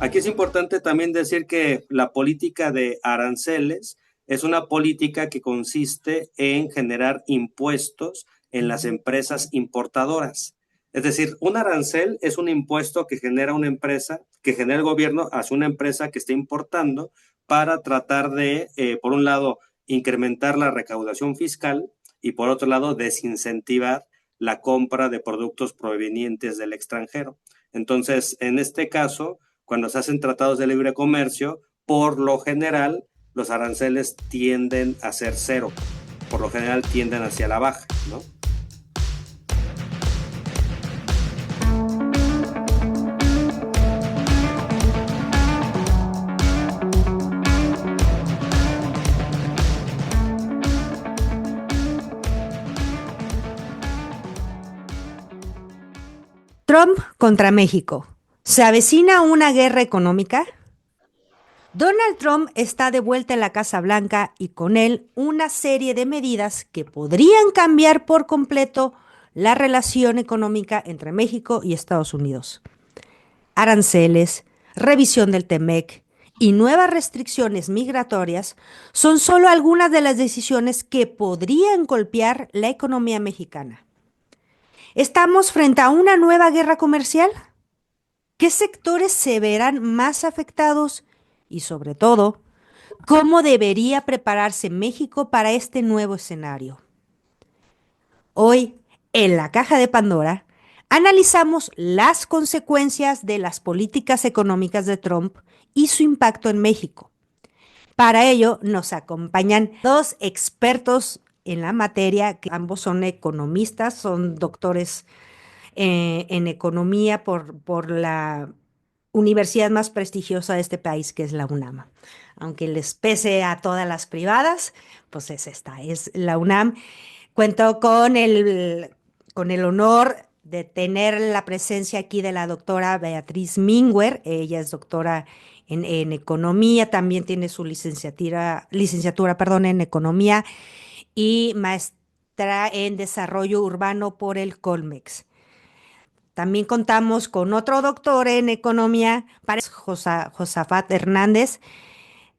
Aquí es importante también decir que la política de aranceles es una política que consiste en generar impuestos en las empresas importadoras. Es decir, un arancel es un impuesto que genera una empresa, que genera el gobierno hacia una empresa que está importando para tratar de, por un lado, incrementar la recaudación fiscal y por otro lado, desincentivar la compra de productos provenientes del extranjero. Entonces, en este caso, cuando se hacen tratados de libre comercio, por lo general, los aranceles tienden a ser cero. Por lo general tienden hacia la baja, ¿no? Trump contra México. ¿Se avecina una guerra económica? Donald Trump está de vuelta en la Casa Blanca y con él una serie de medidas que podrían cambiar por completo la relación económica entre México y Estados Unidos. Aranceles, revisión del TEMEC y nuevas restricciones migratorias son solo algunas de las decisiones que podrían golpear la economía mexicana. ¿Estamos frente a una nueva guerra comercial? ¿Qué sectores se verán más afectados? Y sobre todo, ¿cómo debería prepararse México para este nuevo escenario? Hoy, en la caja de Pandora, analizamos las consecuencias de las políticas económicas de Trump y su impacto en México. Para ello nos acompañan dos expertos en la materia, que ambos son economistas, son doctores en economía por la universidad más prestigiosa de este país, que es la UNAM. Aunque les pese a todas las privadas, pues es esta, es la UNAM. Cuento con el honor de tener la presencia aquí de la doctora Beatriz Minguer. Ella es doctora en economía, también tiene su licenciatura, en economía y maestra en desarrollo urbano por el Colmex. También contamos con otro doctor en economía, Josafat Hernández.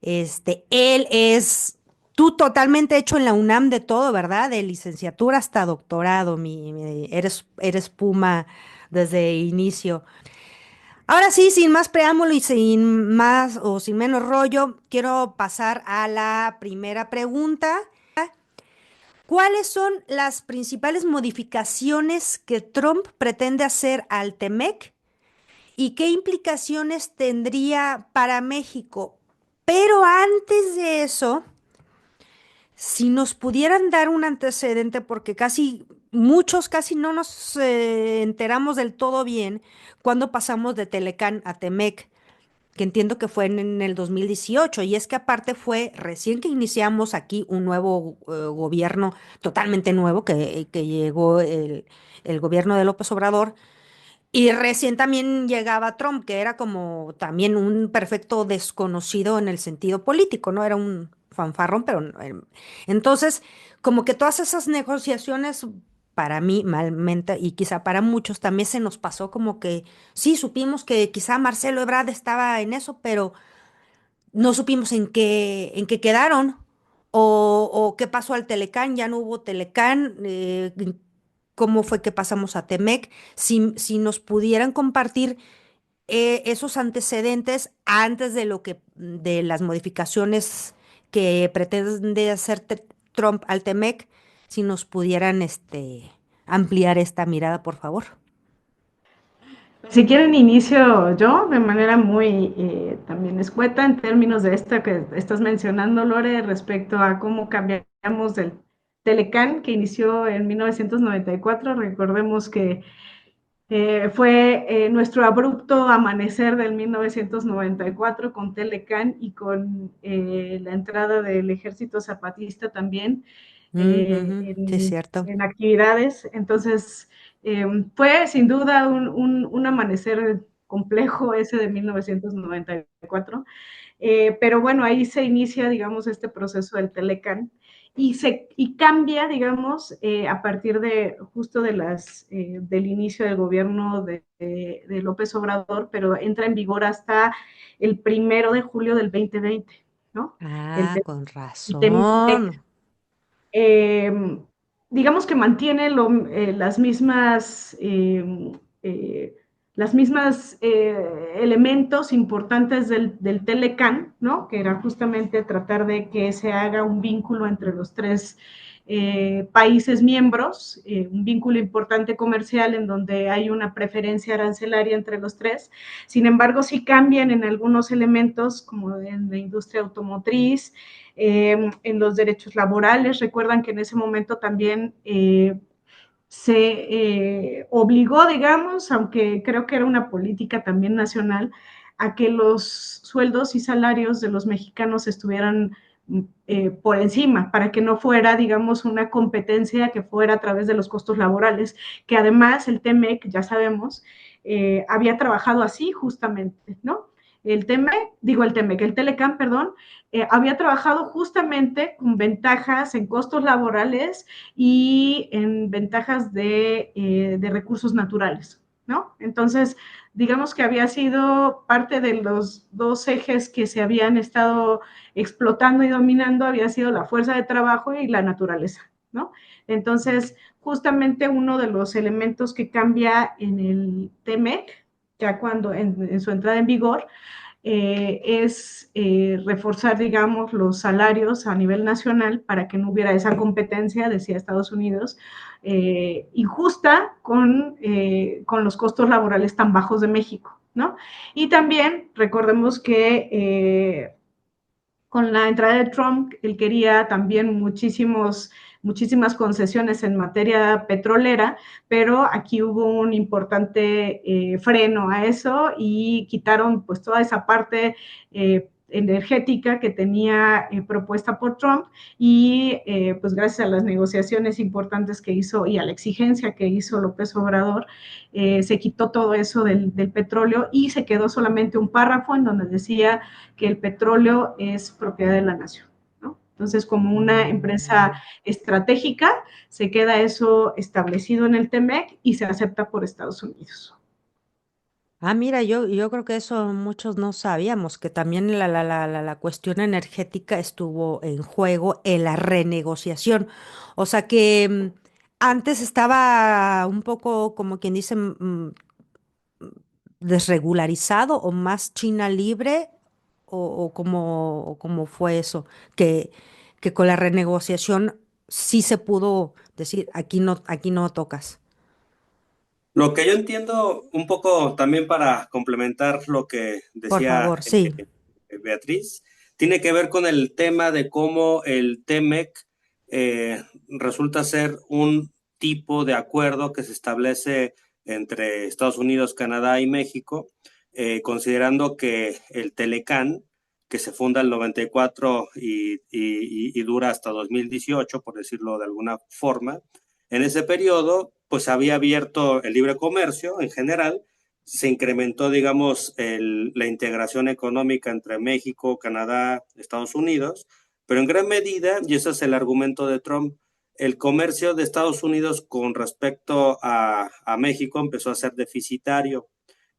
Él es tú totalmente hecho en la UNAM de todo, ¿verdad? De licenciatura hasta doctorado. Eres Puma desde inicio. Ahora sí, sin más preámbulo y sin más o sin menos rollo, quiero pasar a la primera pregunta. ¿Cuáles son las principales modificaciones que Trump pretende hacer al TEMEC y qué implicaciones tendría para México? Pero antes de eso, si nos pudieran dar un antecedente, porque muchos casi no nos enteramos del todo bien cuando pasamos de Telecán a Temec, que entiendo que fue en el 2018, y es que aparte fue recién que iniciamos aquí un nuevo gobierno totalmente nuevo, que llegó el gobierno de López Obrador, y recién también llegaba Trump, que era como también un perfecto desconocido en el sentido político, ¿no? Era un fanfarrón, pero no, entonces, como que todas esas negociaciones, para mí, malmente, y quizá para muchos, también se nos pasó como que sí, supimos que quizá Marcelo Ebrard estaba en eso, pero no supimos en qué quedaron. O qué pasó al Telecán, ya no hubo Telecán, cómo fue que pasamos a Temec, si nos pudieran compartir esos antecedentes antes de las modificaciones que pretende hacer Trump al Temec, si nos pudieran ampliar esta mirada, por favor. Si quieren, inicio yo de manera muy también escueta en términos de esto que estás mencionando, Lore, respecto a cómo cambiamos del Telecán, que inició en 1994. Recordemos que fue nuestro abrupto amanecer del 1994 con Telecán y con la entrada del Ejército Zapatista también Ujú, sí, es cierto. en actividades. Entonces, fue sin duda un amanecer complejo ese de 1994, pero bueno, ahí se inicia, digamos, este proceso del Telecán. y cambia, digamos, a partir de justo del inicio del gobierno de López Obrador, pero entra en vigor hasta el 1 de julio del 2020, ¿no? Ah, con El TEMEC, razón. eh, digamos que mantiene las mismas elementos importantes del Telecán, ¿no? Que era justamente tratar de que se haga un vínculo entre los tres países miembros, un vínculo importante comercial en donde hay una preferencia arancelaria entre los tres. Sin embargo, sí cambian en algunos elementos, como en la industria automotriz, en los derechos laborales. Recuerdan que en ese momento también se obligó, digamos, aunque creo que era una política también nacional, a que los sueldos y salarios de los mexicanos estuvieran por encima, para que no fuera, digamos, una competencia que fuera a través de los costos laborales, que además el TEMEC, ya sabemos, había trabajado así justamente, ¿no? El Telecam, perdón, había trabajado justamente con ventajas en costos laborales y en ventajas de recursos naturales, ¿no? Entonces, digamos que había sido parte de los dos ejes que se habían estado explotando y dominando, había sido la fuerza de trabajo y la naturaleza, ¿no? Entonces, justamente uno de los elementos que cambia en el TEMEC, ya cuando en su entrada en vigor, es reforzar, digamos, los salarios a nivel nacional para que no hubiera esa competencia, decía Estados Unidos, injusta con los costos laborales tan bajos de México, ¿no? Y también recordemos que con la entrada de Trump, él quería también muchísimas concesiones en materia petrolera, pero aquí hubo un importante freno a eso y quitaron pues toda esa parte energética que tenía propuesta por Trump y pues gracias a las negociaciones importantes que hizo y a la exigencia que hizo López Obrador, se quitó todo eso del petróleo y se quedó solamente un párrafo en donde decía que el petróleo es propiedad de la nación, ¿no? Entonces, como una empresa estratégica, se queda eso establecido en el TEMEC y se acepta por Estados Unidos. Ah, mira, yo creo que eso muchos no sabíamos, que también la cuestión energética estuvo en juego en la renegociación. O sea que antes estaba un poco, como quien dice, desregularizado o más China libre, o cómo fue eso, que con la renegociación sí se pudo decir, aquí no tocas. Lo que yo entiendo un poco también para complementar lo que Por decía favor, sí. Beatriz, tiene que ver con el tema de cómo el TEMEC resulta ser un tipo de acuerdo que se establece entre Estados Unidos, Canadá y México, considerando que el Telecán, que se funda en el 94 y dura hasta 2018, por decirlo de alguna forma, en ese periodo, pues había abierto el libre comercio en general, se incrementó, digamos, la integración económica entre México, Canadá, Estados Unidos, pero en gran medida, y ese es el argumento de Trump, el comercio de Estados Unidos con respecto a México empezó a ser deficitario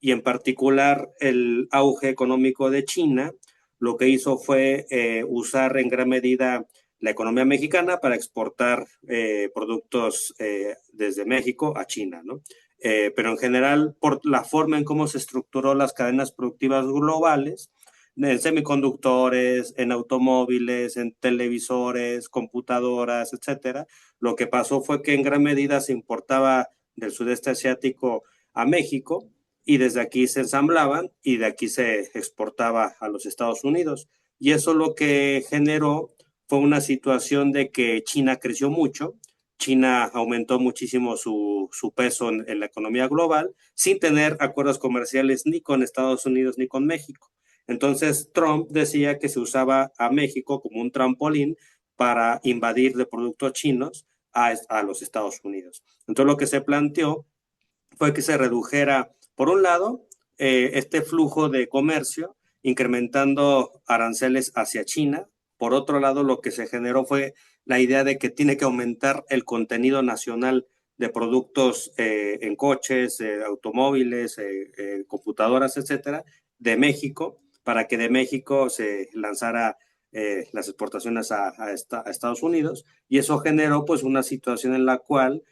y en particular el auge económico de China lo que hizo fue usar en gran medida la economía mexicana para exportar productos desde México a China, ¿no? Pero en general, por la forma en cómo se estructuró las cadenas productivas globales, en semiconductores, en automóviles, en televisores, computadoras, etcétera, lo que pasó fue que en gran medida se importaba del sudeste asiático a México y desde aquí se ensamblaban y de aquí se exportaba a los Estados Unidos. Y eso lo que generó fue una situación de que China creció mucho, China aumentó muchísimo su peso en la economía global sin tener acuerdos comerciales ni con Estados Unidos ni con México. Entonces Trump decía que se usaba a México como un trampolín para invadir de productos chinos a los Estados Unidos. Entonces lo que se planteó fue que se redujera, por un lado, este flujo de comercio, incrementando aranceles hacia China, Por otro lado, lo que se generó fue la idea de que tiene que aumentar el contenido nacional de productos en coches, automóviles, computadoras, etcétera, de México, para que de México se lanzara las exportaciones a Estados Unidos, y eso generó pues una situación en la cual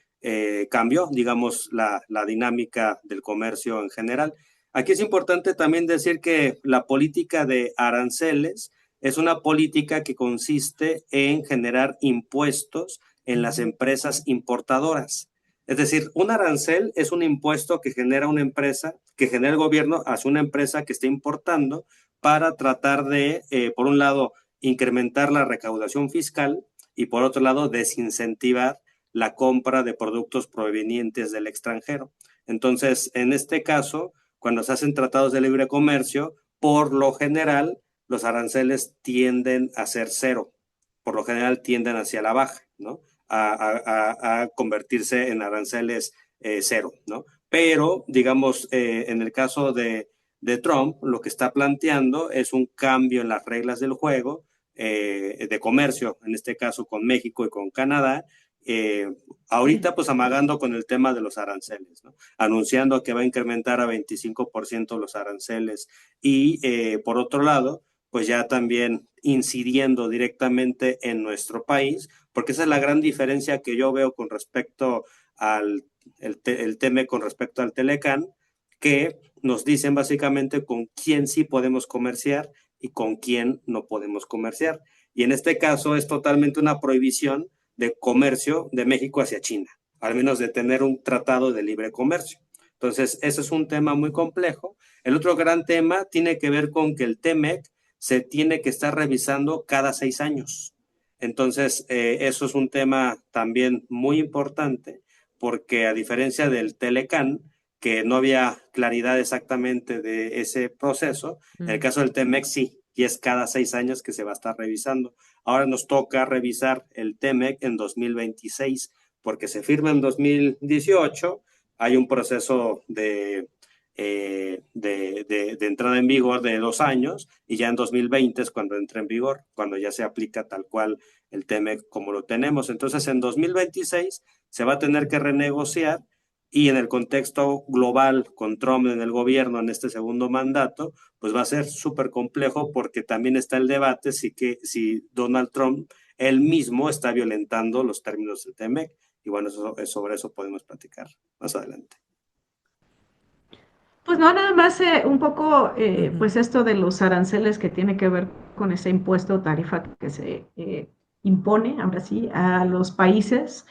cambió, digamos, la dinámica del comercio en general. Aquí es importante también decir que la política de aranceles es una política que consiste en generar impuestos en las empresas importadoras. Es decir, un arancel es un impuesto que genera una empresa, que genera el gobierno hacia una empresa que está importando para tratar de, por un lado, incrementar la recaudación fiscal y por otro lado, desincentivar la compra de productos provenientes del extranjero. Entonces, en este caso, cuando se hacen tratados de libre comercio, por lo general, los aranceles tienden a ser cero, por lo general tienden hacia la baja, ¿no? A convertirse en aranceles cero, ¿no? Pero, digamos, en el caso de Trump, lo que está planteando es un cambio en las reglas del juego de comercio, en este caso con México y con Canadá, eh, ahorita pues amagando con el tema de los aranceles, ¿no? Anunciando que va a incrementar a 25% los aranceles y por otro lado, pues ya también incidiendo directamente en nuestro país, porque esa es la gran diferencia que yo veo con respecto al el TEMEC con respecto al Telecán, que nos dicen básicamente con quién sí podemos comerciar y con quién no podemos comerciar. Y en este caso es totalmente una prohibición de comercio de México hacia China, al menos de tener un tratado de libre comercio. Entonces, ese es un tema muy complejo. El otro gran tema tiene que ver con que el TEMEC se tiene que estar revisando cada 6 años. Entonces, eso es un tema también muy importante porque a diferencia del Telecán, que no había claridad exactamente de ese proceso, en el caso del TEMEC sí, y es cada 6 años que se va a estar revisando. Ahora nos toca revisar el TEMEC en 2026, porque se firma en 2018, hay un proceso de entrada en vigor de 2 años, y ya en 2020 es cuando entra en vigor, cuando ya se aplica tal cual el TEMEC como lo tenemos. Entonces en 2026 se va a tener que renegociar, y en el contexto global con Trump en el gobierno en este segundo mandato, pues va a ser súper complejo porque también está el debate si Donald Trump él mismo está violentando los términos del TEMEC. Y bueno, sobre eso podemos platicar más adelante. Pues no, nada más un poco, pues esto de los aranceles que tiene que ver con ese impuesto o tarifa que se impone, ahora sí, a los países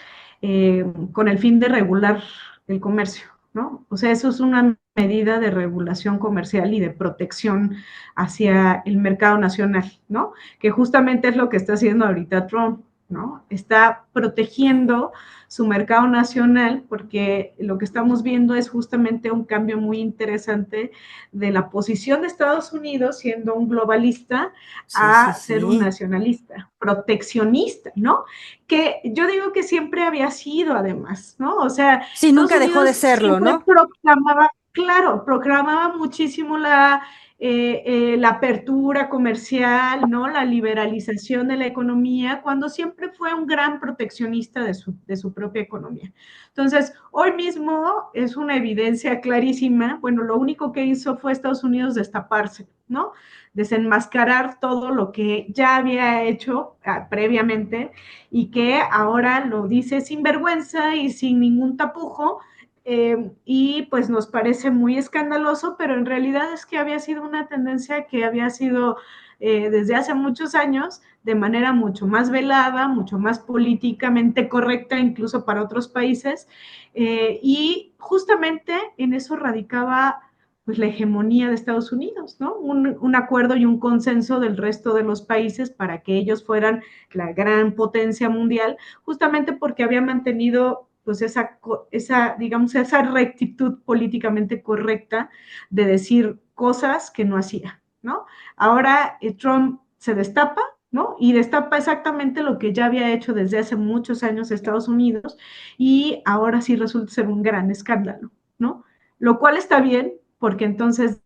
con el fin de regular el comercio, ¿no? O sea, eso es una medida de regulación comercial y de protección hacia el mercado nacional, ¿no? Que justamente es lo que está haciendo ahorita Trump, ¿no? Está protegiendo su mercado nacional, porque lo que estamos viendo es justamente un cambio muy interesante de la posición de Estados Unidos siendo un globalista a ser un nacionalista, proteccionista, ¿no? Que yo digo que siempre había sido además, ¿no? O sea, sí, nunca dejó de serlo, ¿no? Proclamaba, claro, proclamaba muchísimo la apertura comercial, ¿no? La liberalización de la economía, cuando siempre fue un gran proteccionista de su propia economía. Entonces, hoy mismo es una evidencia clarísima, bueno, lo único que hizo fue Estados Unidos destaparse, ¿no? Desenmascarar todo lo que ya había hecho previamente y que ahora lo dice sin vergüenza y sin ningún tapujo, y pues nos parece muy escandaloso, pero en realidad es que había sido una tendencia que había sido desde hace muchos años de manera mucho más velada, mucho más políticamente correcta incluso para otros países, y justamente en eso radicaba pues la hegemonía de Estados Unidos, ¿no? Un acuerdo y un consenso del resto de los países para que ellos fueran la gran potencia mundial, justamente porque había mantenido pues digamos, esa rectitud políticamente correcta de decir cosas que no hacía, ¿no? Ahora Trump se destapa, ¿no? Y destapa exactamente lo que ya había hecho desde hace muchos años Estados Unidos, y ahora sí resulta ser un gran escándalo, ¿no? Lo cual está bien, porque entonces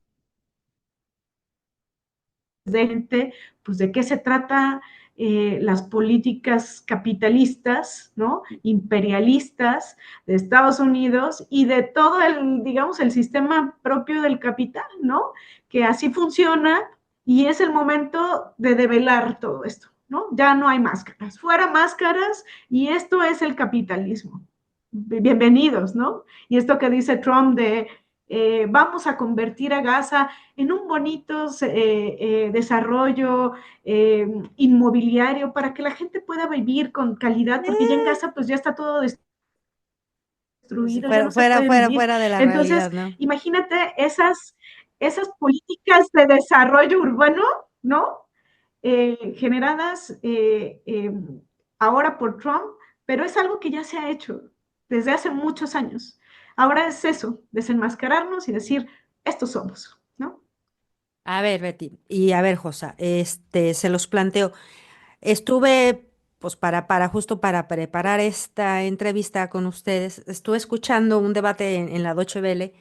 de gente, pues de qué se trata las políticas capitalistas, ¿no? Imperialistas de Estados Unidos y de todo el, digamos, el sistema propio del capital, ¿no? Que así funciona y es el momento de develar todo esto, ¿no? Ya no hay máscaras, fuera máscaras y esto es el capitalismo. Bienvenidos, ¿no? Y esto que dice Trump de vamos a convertir a Gaza en un bonito desarrollo inmobiliario para que la gente pueda vivir con calidad, porque ya en Gaza pues ya está todo Sí, destruido, ya no se puede vivir. fuera de la Entonces, realidad, ¿no? imagínate esas políticas de desarrollo urbano, ¿no? Generadas ahora por Trump, pero es algo que ya se ha hecho desde hace muchos años. Ahora es eso, desenmascararnos y decir, estos somos, ¿no? A ver, Betty, y a ver, Josa, se los planteo. Estuve, pues justo para preparar esta entrevista con ustedes, estuve escuchando un debate en la Deutsche Welle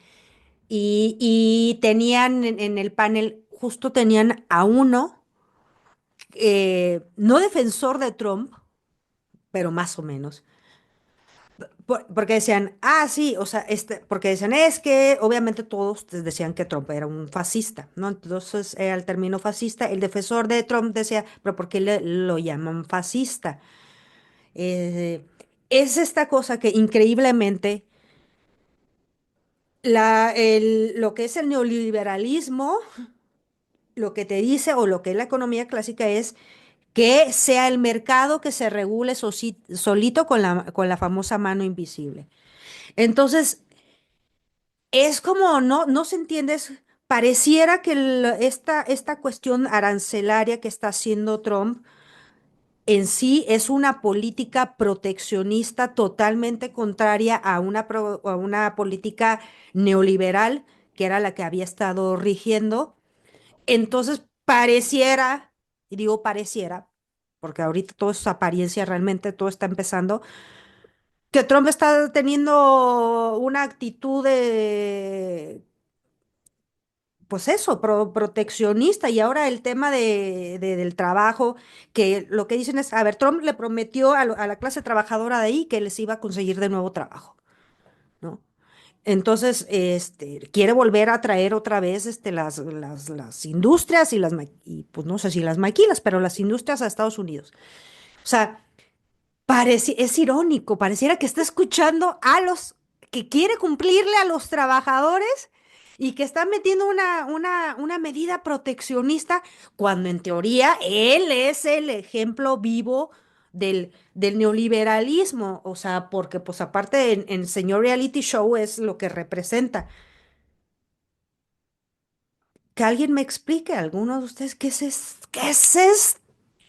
y tenían en el panel, justo tenían a uno, no defensor de Trump, pero más o menos. Porque decían, ah, sí, o sea, porque decían, es que obviamente todos decían que Trump era un fascista, ¿no? Entonces era el término fascista. El defensor de Trump decía, pero ¿por qué lo llaman fascista? Eh, es esta cosa que increíblemente lo que es el neoliberalismo, lo que te dice, o lo que es la economía clásica es que sea el mercado que se regule solito con la famosa mano invisible. Entonces, es como, no se entiende, pareciera que esta cuestión arancelaria que está haciendo Trump en sí es una política proteccionista totalmente contraria a una política neoliberal que era la que había estado rigiendo. Entonces, pareciera, y digo pareciera, porque ahorita todo es apariencia, realmente todo está empezando, que Trump está teniendo una actitud de pues eso, proteccionista. Y ahora el tema del trabajo, que lo que dicen es, a ver, Trump le prometió a la clase trabajadora de ahí que les iba a conseguir de nuevo trabajo, ¿no? Entonces, quiere volver a traer otra vez las industrias y pues no sé si las maquilas, pero las industrias a Estados Unidos. O sea, es irónico, pareciera que está escuchando que quiere cumplirle a los trabajadores y que está metiendo una medida proteccionista cuando en teoría él es el ejemplo vivo del neoliberalismo, o sea, porque pues aparte en Señor Reality Show es lo que representa. Que alguien me explique, alguno de ustedes, qué es este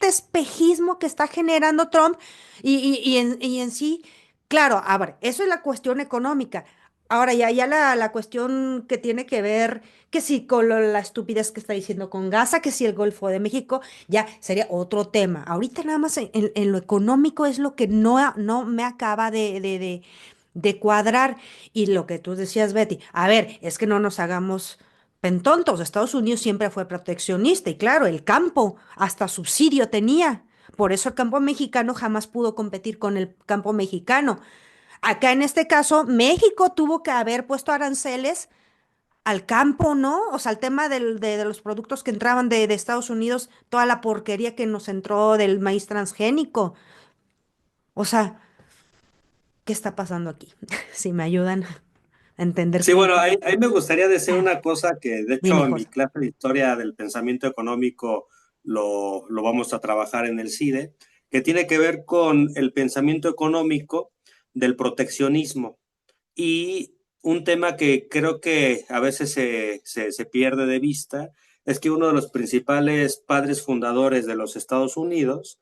espejismo que está generando Trump y en sí, claro, a ver, eso es la cuestión económica. Ahora ya la cuestión que tiene que ver, que si con la estupidez que está diciendo con Gaza, que si el Golfo de México, ya sería otro tema. Ahorita nada más en lo económico es lo que no me acaba de cuadrar. Y lo que tú decías, Betty, a ver, es que no nos hagamos pentontos. Estados Unidos siempre fue proteccionista y claro, el campo hasta subsidio tenía. Por eso el campo mexicano jamás pudo competir con el campo mexicano. Acá en este caso, México tuvo que haber puesto aranceles al campo, ¿no? O sea, el tema de los productos que entraban de Estados Unidos, toda la porquería que nos entró del maíz transgénico. O sea, ¿qué está pasando aquí? Si me ayudan a entender Sí, qué. bueno, ahí me gustaría decir una cosa que de hecho Dime, en mi José. clase de historia del pensamiento económico lo vamos a trabajar en el CIDE, que tiene que ver con el pensamiento económico del proteccionismo. Y un tema que creo que a veces se pierde de vista es que uno de los principales padres fundadores de los Estados Unidos,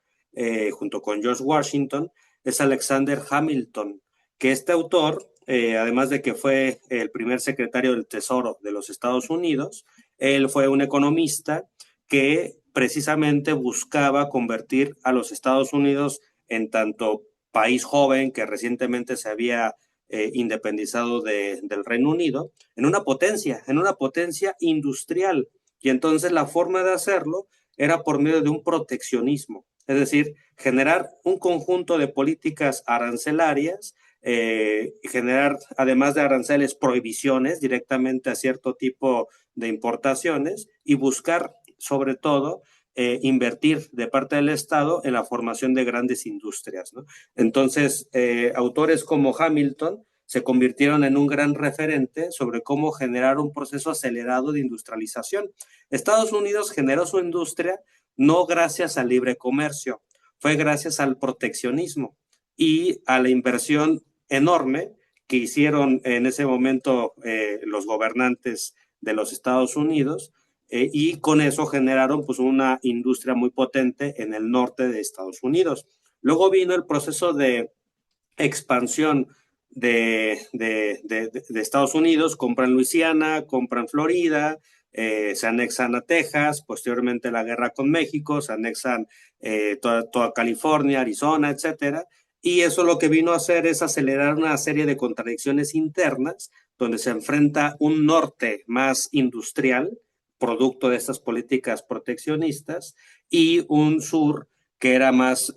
junto con George Washington, es Alexander Hamilton, que este autor, además de que fue el primer secretario del Tesoro de los Estados Unidos, él fue un economista que precisamente buscaba convertir a los Estados Unidos en tanto país joven que recientemente se había independizado del Reino Unido, en una potencia industrial. Y entonces la forma de hacerlo era por medio de un proteccionismo, es decir, generar un conjunto de políticas arancelarias, generar, además de aranceles, prohibiciones directamente a cierto tipo de importaciones y buscar, sobre todo, invertir de parte del Estado en la formación de grandes industrias, ¿no? Entonces, autores como Hamilton se convirtieron en un gran referente sobre cómo generar un proceso acelerado de industrialización. Estados Unidos generó su industria no gracias al libre comercio, fue gracias al proteccionismo y a la inversión enorme que hicieron en ese momento los gobernantes de los Estados Unidos, y con eso generaron pues una industria muy potente en el norte de Estados Unidos. Luego vino el proceso de expansión de Estados Unidos, compran Luisiana, compran Florida, se anexan a Texas, posteriormente la guerra con México, se anexan toda California, Arizona, etcétera. Y eso lo que vino a hacer es acelerar una serie de contradicciones internas, donde se enfrenta un norte más industrial, producto de estas políticas proteccionistas, y un sur que era más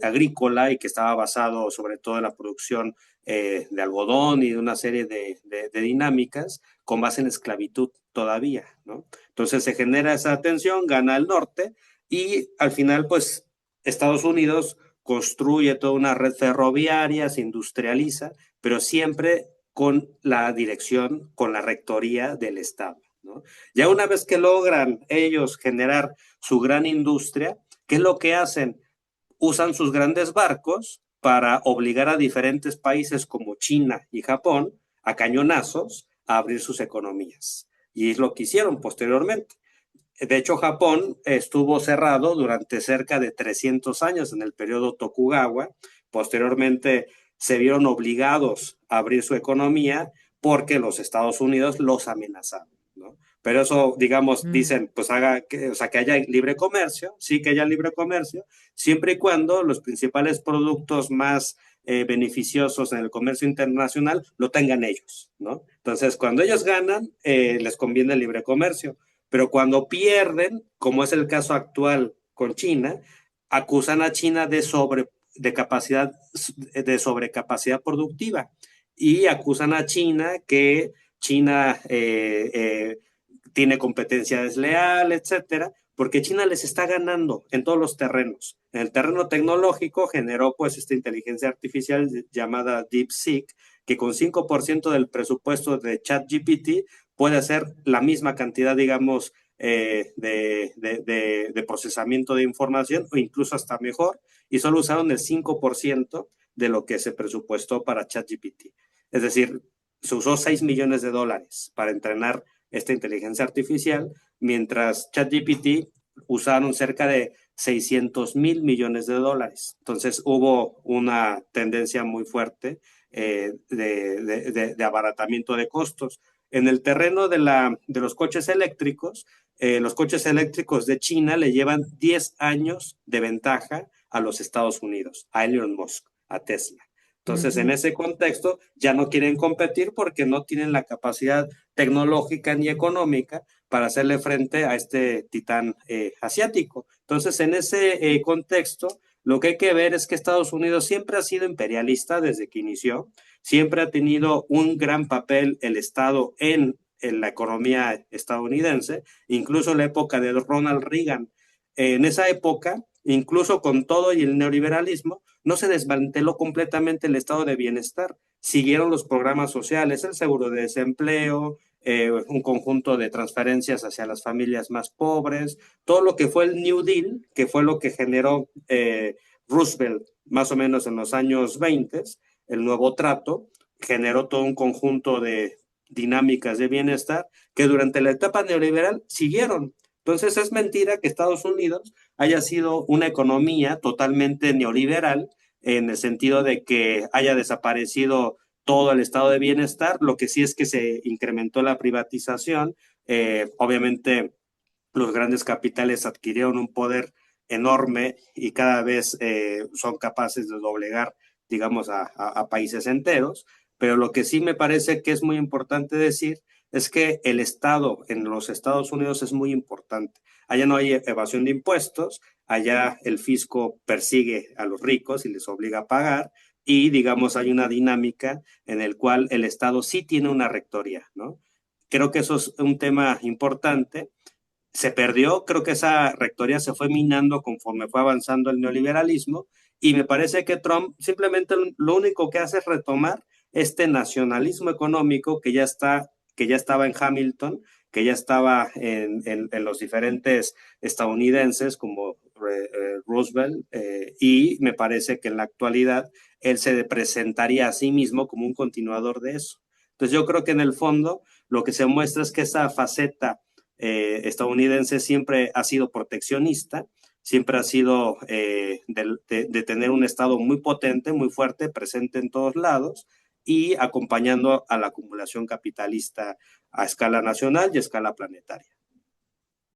agrícola y que estaba basado sobre todo en la producción de algodón y de una serie de dinámicas con base en esclavitud todavía, ¿no? Entonces se genera esa tensión, gana el norte y al final pues Estados Unidos construye toda una red ferroviaria, se industrializa, pero siempre con la dirección, con la rectoría del Estado, ¿no? Ya una vez que logran ellos generar su gran industria, ¿qué es lo que hacen? Usan sus grandes barcos para obligar a diferentes países como China y Japón a cañonazos a abrir sus economías. Y es lo que hicieron posteriormente. De hecho, Japón estuvo cerrado durante cerca de 300 años en el periodo Tokugawa. Posteriormente se vieron obligados a abrir su economía porque los Estados Unidos los amenazaban, ¿no? Pero eso, digamos, Mm. dicen, pues haga que, o sea, que haya libre comercio, sí que haya libre comercio, siempre y cuando los principales productos más beneficiosos en el comercio internacional lo tengan ellos, ¿no? Entonces, cuando ellos ganan, les conviene el libre comercio, pero cuando pierden, como es el caso actual con China, acusan a China de sobrecapacidad productiva y acusan a China que China tiene competencia desleal, etcétera, porque China les está ganando en todos los terrenos. En el terreno tecnológico generó pues esta inteligencia artificial llamada DeepSeek, que con 5% del presupuesto de ChatGPT puede hacer la misma cantidad, digamos, de procesamiento de información o incluso hasta mejor, y solo usaron el 5% de lo que se presupuestó para ChatGPT. Es decir, se usó 6 millones de dólares para entrenar esta inteligencia artificial, mientras ChatGPT usaron cerca de 600 mil millones de dólares. Entonces hubo una tendencia muy fuerte de abaratamiento de costos. En el terreno de los coches eléctricos de China le llevan 10 años de ventaja a los Estados Unidos, a Elon Musk, a Tesla. Entonces, en Ujú. ese contexto, ya no quieren competir porque no tienen la capacidad tecnológica ni económica para hacerle frente a este titán asiático. Entonces, en ese contexto, lo que hay que ver es que Estados Unidos siempre ha sido imperialista desde que inició, siempre ha tenido un gran papel el Estado en la economía estadounidense, incluso en la época de Ronald Reagan. En esa época, incluso con todo y el neoliberalismo, no se desmanteló completamente el estado de bienestar. Siguieron los programas sociales, el seguro de desempleo, un conjunto de transferencias hacia las familias más pobres, todo lo que fue el New Deal, que fue lo que generó Roosevelt más o menos en los años 20, el nuevo trato, generó todo un conjunto de dinámicas de bienestar que durante la etapa neoliberal siguieron. Entonces es mentira que Estados Unidos haya sido una economía totalmente neoliberal en el sentido de que haya desaparecido todo el estado de bienestar. Lo que sí es que se incrementó la privatización. Obviamente los grandes capitales adquirieron un poder enorme y cada vez son capaces de doblegar, digamos, a países enteros. Pero lo que sí me parece que es muy importante decir es que el Estado en los Estados Unidos es muy importante. Allá no hay evasión de impuestos, allá el fisco persigue a los ricos y les obliga a pagar, y digamos hay una dinámica en el cual el Estado sí tiene una rectoría, ¿no? Creo que eso es un tema importante. Se perdió, creo que esa rectoría se fue minando conforme fue avanzando el neoliberalismo, y me parece que Trump simplemente lo único que hace es retomar este nacionalismo económico que ya estaba en Hamilton, que ya estaba en los diferentes estadounidenses como Roosevelt, y me parece que en la actualidad él se presentaría a sí mismo como un continuador de eso. Entonces yo creo que en el fondo lo que se muestra es que esa faceta estadounidense siempre ha sido proteccionista, siempre ha sido de tener un Estado muy potente, muy fuerte, presente en todos lados y acompañando a la acumulación capitalista a escala nacional y a escala planetaria.